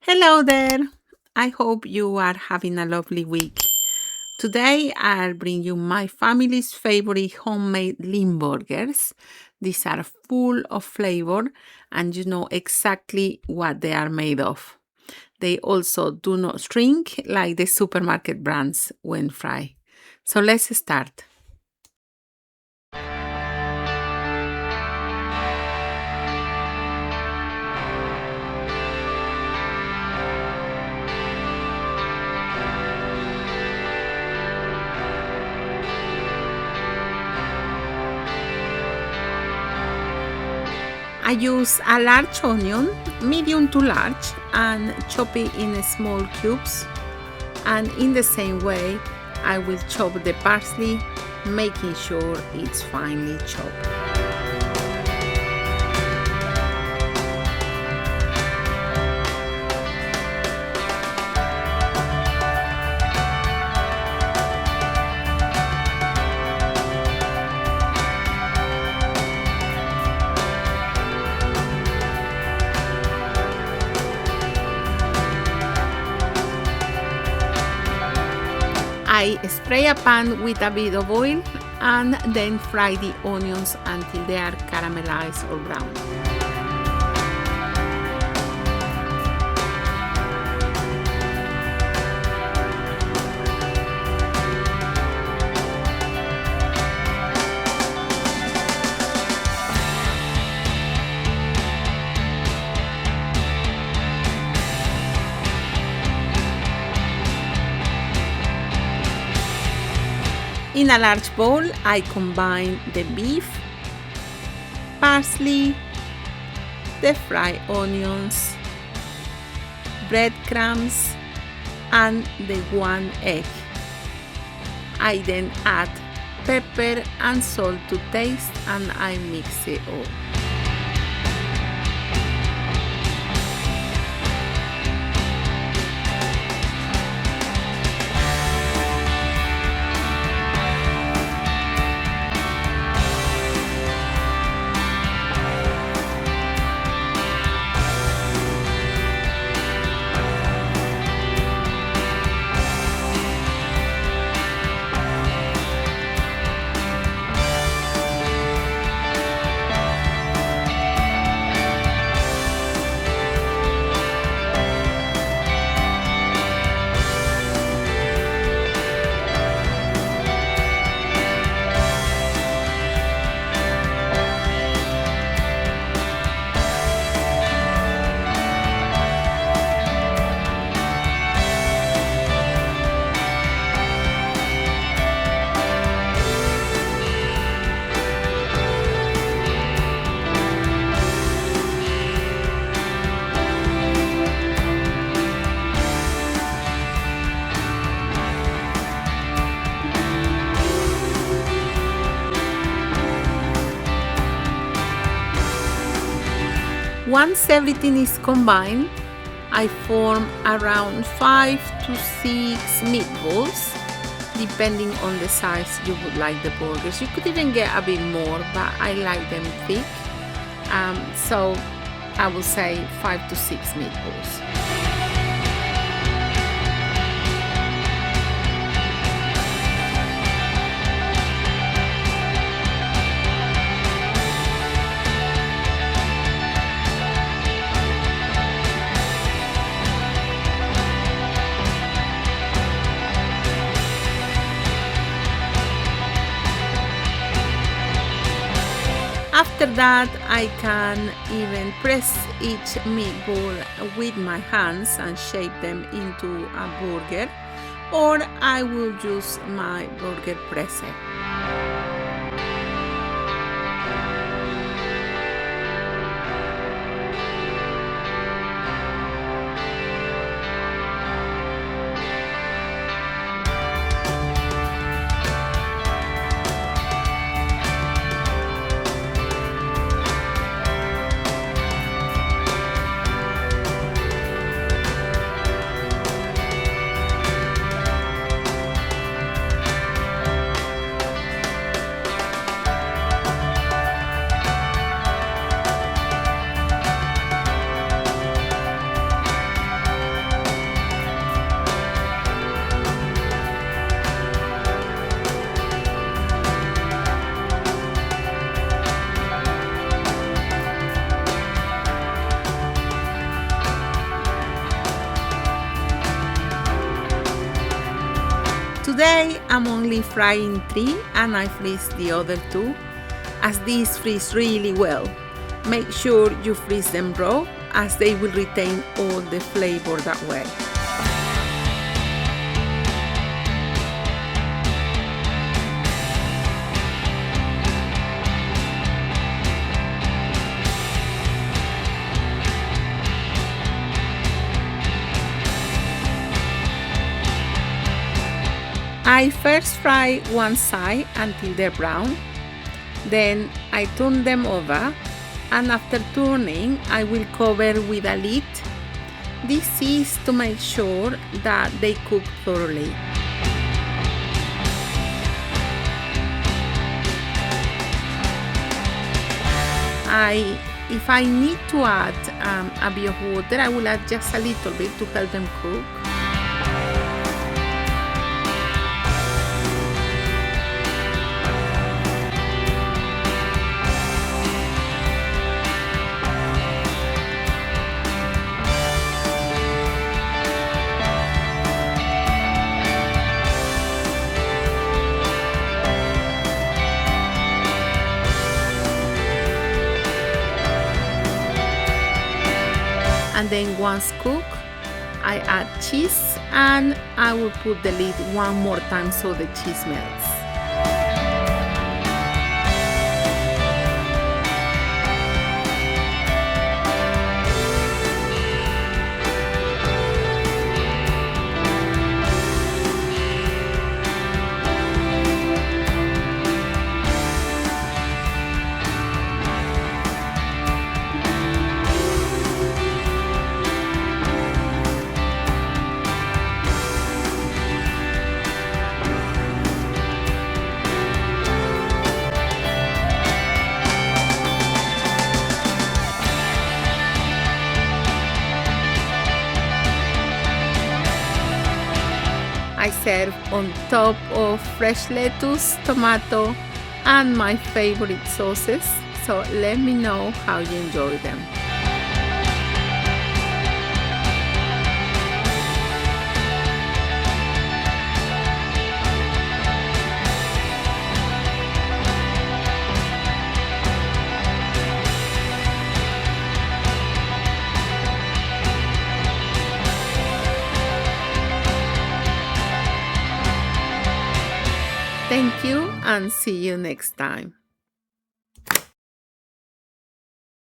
Hello there. I hope you are having a lovely week. Today I'll bring you my family's favorite homemade Limburgers. These are full of flavor and you know exactly what they are made of. They also do not shrink like the supermarket brands when fried. So let's start. I use a large onion, medium to large, and chop it in small cubes. And in the same way, I will chop the parsley, making sure it's finely chopped. I spray a pan with a bit of oil and then fry the onions until they are caramelized or brown. In a large bowl, I combine the beef, parsley, the fried onions, breadcrumbs, and the one egg. I then add pepper and salt to taste and I mix it all. Once everything is combined, I form around 5 to 6 meatballs, depending on the size you would like the burgers. You could even get a bit more, but I like them thick. So I will say 5 to 6 meatballs. After that, I can even press each meatball with my hands and shape them into a burger, or I will use my burger presser. today I'm only frying 3 and I freeze the other 2, as these freeze really well. Make sure you freeze them raw, as they will retain all the flavor that way. I first fry one side until they're brown, then I turn them over, and after turning I will cover with a lid. This is to make sure that they cook thoroughly. If I need to add a bit of water, I will add just a little bit to help them cook. And then once cooked, I add cheese and I will put the lid one more time so the cheese melts. I serve on top of fresh lettuce, tomato, and my favorite sauces, so let me know how you enjoy them. Thank you and see you next time.